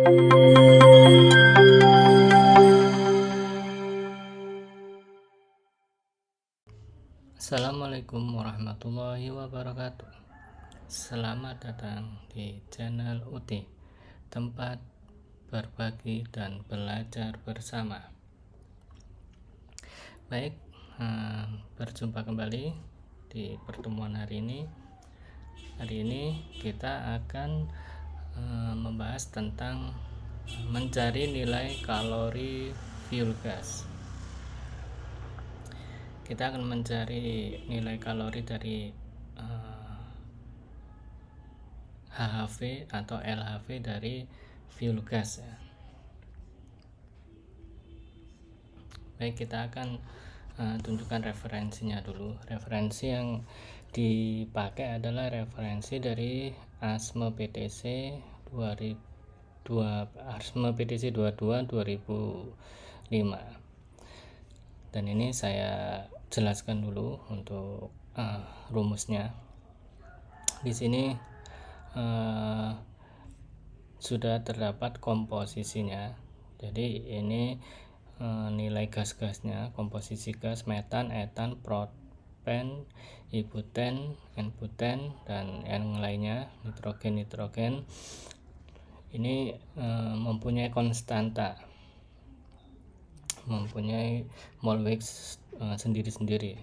Assalamualaikum warahmatullahi wabarakatuh. Selamat datang di channel Uti, tempat berbagi dan belajar bersama. Baik, berjumpa kembali di pertemuan hari ini. Hari ini kita akan membahas tentang mencari nilai kalori fuel gas. Kita akan mencari nilai kalori dari HHV atau LHV dari fuel gas ya. Baik, kita akan tunjukkan referensinya dulu. Referensi yang dipakai adalah referensi dari ASME PTC 22 2005. Dan ini saya jelaskan dulu untuk rumusnya. Di sini sudah terdapat komposisinya. Jadi ini nilai gas-gasnya, komposisi gas metan, etan, propen, ibuten, n-buten, dan yang lainnya, nitrogen. Ini mempunyai konstanta, mempunyai mol weight sendiri-sendiri.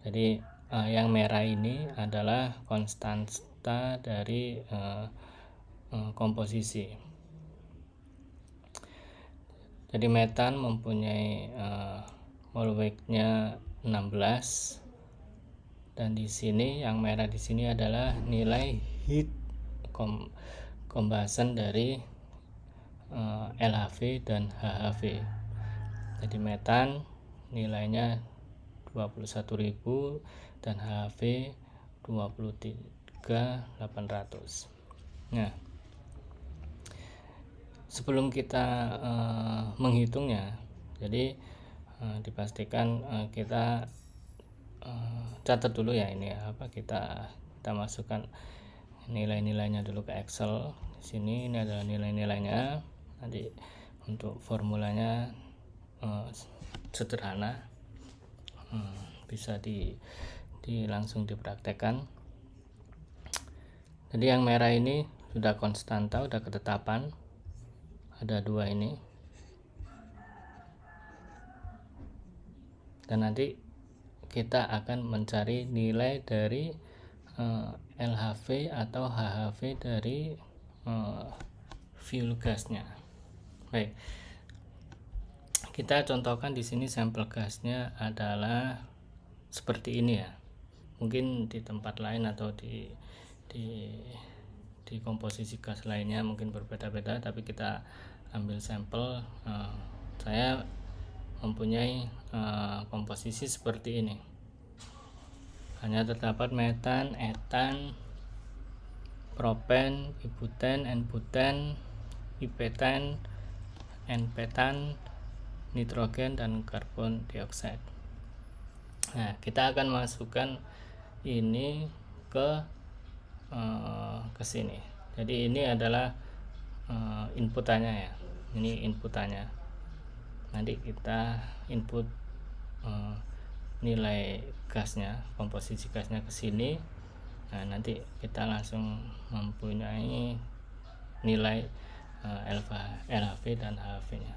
Jadi yang merah ini adalah konstanta dari komposisi. Jadi metan mempunyai mol weight-nya 16, dan di sini yang merah di sini adalah nilai heat combustion dari LHV dan HHV. Jadi metan nilainya 21.000 dan HHV 23.800. Nah, sebelum kita menghitungnya, jadi dipastikan kita catat dulu ya, ini apa, kita masukkan nilai-nilainya dulu ke Excel. Di sini ini adalah nilai-nilainya. Nanti untuk formulanya sederhana, bisa langsung dipraktekkan. Jadi yang merah ini sudah konstanta, sudah ketetapan, ada 2 ini. Dan nanti kita akan mencari nilai dari LHV atau HHV dari fuel gasnya. Baik, kita contohkan di sini sampel gasnya adalah seperti ini ya. Mungkin di tempat lain atau di komposisi gas lainnya mungkin berbeda-beda, tapi kita ambil sampel. Saya mempunyai komposisi seperti ini. Hanya terdapat metan, etan, propen, ibuten, n-buten, ipetan, n-petan, nitrogen, dan karbon dioksida. Nah, kita akan masukkan ini ke sini. Jadi ini adalah inputannya ya. Ini inputannya. Nanti kita input nilai gasnya, komposisi gasnya ke sini. Nah, nanti kita langsung mempunyai nilai LHV dan HHV-nya.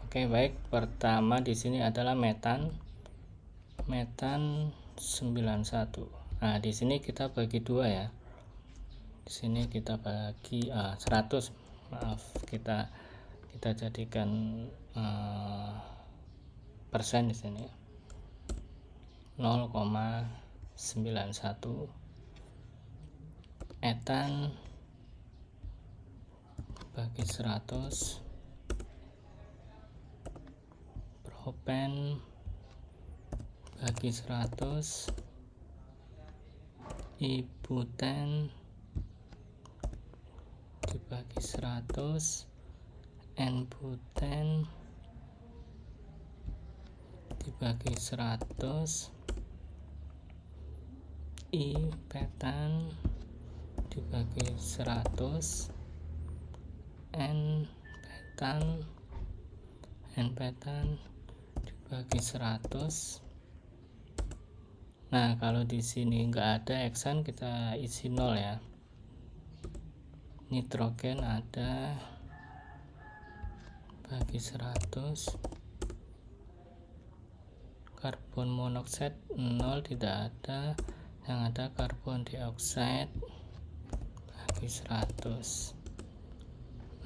Oke, baik. Pertama di sini adalah metan 91. Nah, di sini kita bagi 2 ya. Di sini kita bagi 100. Maaf, kita jadikan persen di sini. 0,91. Etan bagi 100. Propen bagi 100. Ibuten dibagi 100. N-buten dibagi 100. Ipetan dibagi 100, N petan dibagi 100. Nah, kalau di sini nggak ada heksan, kita isi 0 ya. Nitrogen ada bagi 100, karbon monoksida 0, tidak ada, yang ada karbon dioksida bagi 100.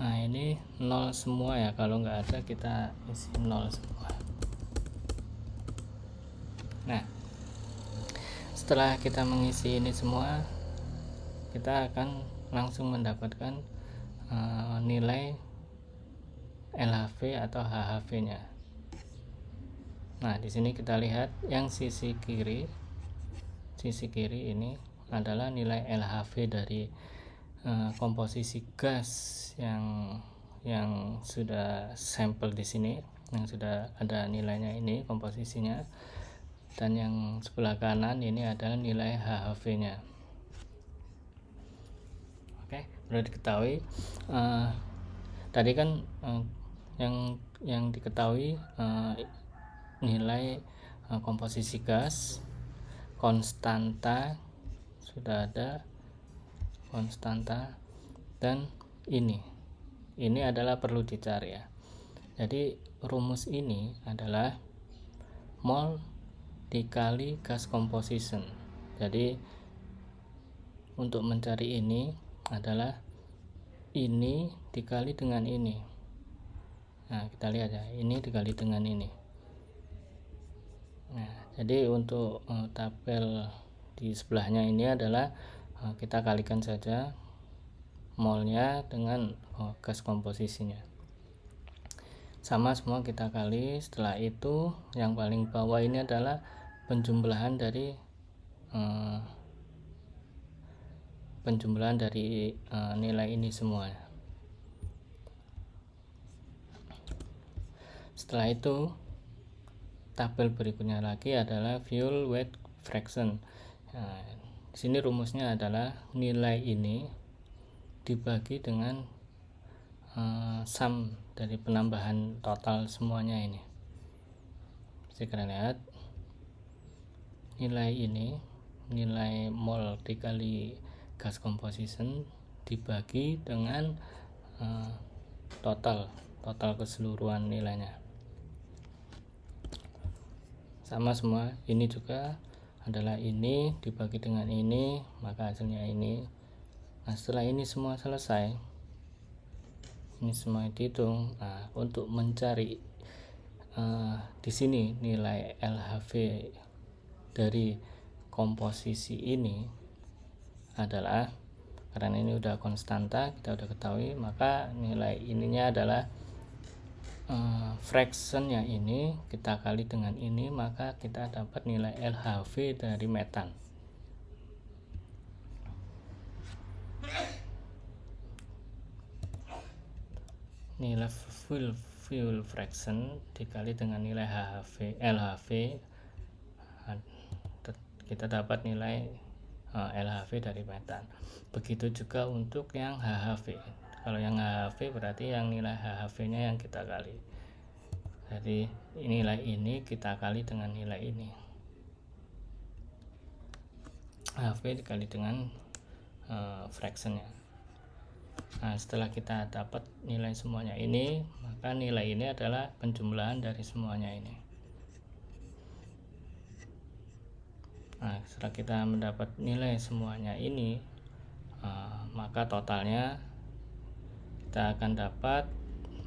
Nah, ini 0 semua ya, kalau nggak ada kita isi 0 semua. Nah, setelah kita mengisi ini semua, kita akan langsung mendapatkan nilai LHV atau HHV-nya. Nah, di sini kita lihat yang sisi kiri ini adalah nilai LHV dari komposisi gas yang sudah sampel di sini, yang sudah ada nilainya ini komposisinya. Dan yang sebelah kanan ini adalah nilai HHV-nya. Oke, perlu diketahui tadi kan yang diketahui nilai komposisi gas, konstanta sudah ada, konstanta, dan ini adalah perlu dicari ya. Jadi rumus ini adalah mol dikali gas composition. Jadi untuk mencari ini adalah ini dikali dengan ini. Nah, kita lihat ya, ini dikali dengan ini. Nah, jadi untuk tabel di sebelahnya ini adalah kita kalikan saja molnya dengan gas komposisinya. Sama semua kita kali. Setelah itu yang paling bawah ini adalah penjumlahan dari nilai ini semua. Setelah itu tabel berikutnya lagi adalah fuel weight fraction. Nah, di sini rumusnya adalah nilai ini dibagi dengan sum dari penambahan total semuanya ini. Bisa kalian lihat nilai ini, nilai mol dikali gas composition dibagi dengan total keseluruhan nilainya. Sama semua, ini juga adalah ini dibagi dengan ini, maka hasilnya ini. Nah, setelah ini semua selesai, ini semua dihitung. Nah, untuk mencari di sini nilai LHV dari komposisi ini adalah, karena ini udah konstanta, kita udah ketahui, maka nilai ininya adalah fractionnya ini kita kali dengan ini, maka kita dapat nilai LHV dari metan. Nilai fuel fraction dikali dengan nilai LHV, kita dapat nilai LHV dari metan. Begitu juga untuk yang HHV. Kalau yang HHV berarti yang nilai HHV-nya yang kita kali. Jadi nilai ini kita kali dengan nilai ini. HHV dikali dengan fractionnya. Nah, setelah kita dapat nilai semuanya ini, maka nilai ini adalah penjumlahan dari semuanya ini. Nah, setelah kita mendapat nilai semuanya ini, maka totalnya kita akan dapat,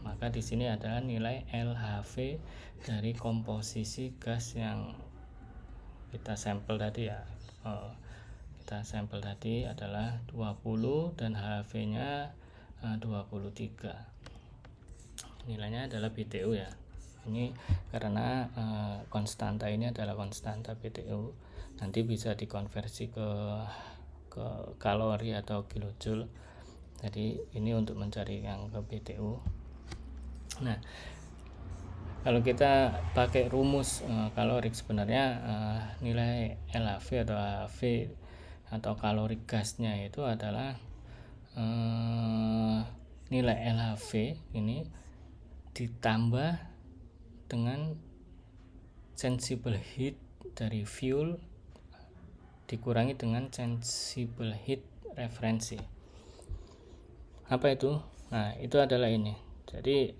maka di sini adalah nilai LHV dari komposisi gas yang kita sampel tadi ya. Kita sampel tadi adalah 20 dan HHV-nya 23. Nilainya adalah BTU ya. Ini karena konstanta ini adalah konstanta BTU. Nanti bisa dikonversi ke kalori atau kilojoule. Jadi ini untuk mencari yang ke BTU. Nah, kalau kita pakai rumus kalorik, sebenarnya nilai LHV atau HHV atau kalori gasnya itu adalah nilai LHV ini ditambah dengan sensible heat dari fuel dikurangi dengan sensible heat referensi. Apa itu? Nah, itu adalah ini. Jadi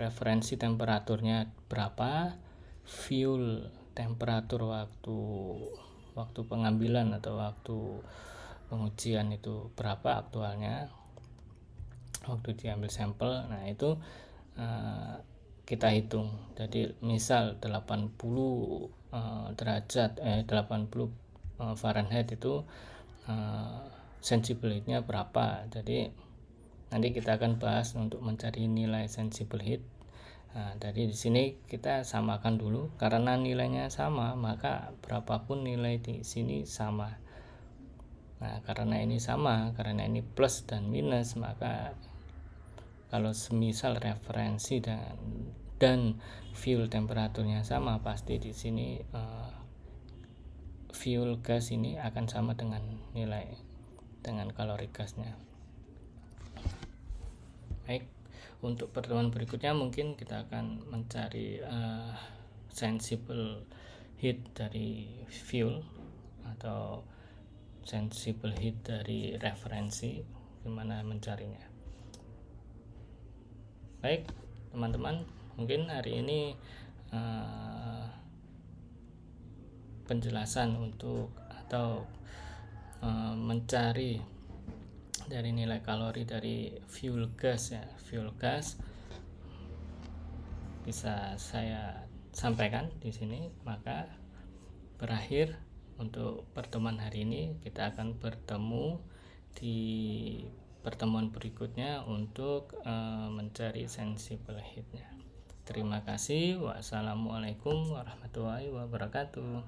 referensi temperaturnya berapa, fuel temperatur waktu pengambilan atau waktu pengujian itu berapa aktualnya waktu diambil sampel. Nah, itu kita hitung. Jadi misal 80 derajat 80 Fahrenheit itu sensible heatnya berapa. Jadi nanti kita akan bahas untuk mencari nilai sensible heat. Nah, dari di sini kita samakan dulu, karena nilainya sama maka berapapun nilai di sini sama. Nah, karena ini sama, karena ini plus dan minus, maka kalau semisal referensi dan fuel temperaturnya sama, pasti di sini fuel gas ini akan sama dengan kalori gasnya. Baik, untuk pertemuan berikutnya mungkin kita akan mencari sensible heat dari fuel atau sensible heat dari referensi, gimana mencarinya. Baik teman-teman, mungkin hari ini penjelasan untuk atau mencari dari nilai kalori dari fuel gas bisa saya sampaikan di sini. Maka berakhir untuk pertemuan hari ini. Kita akan bertemu di pertemuan berikutnya untuk mencari sensible heatnya. Terima kasih. Wassalamualaikum warahmatullahi wabarakatuh.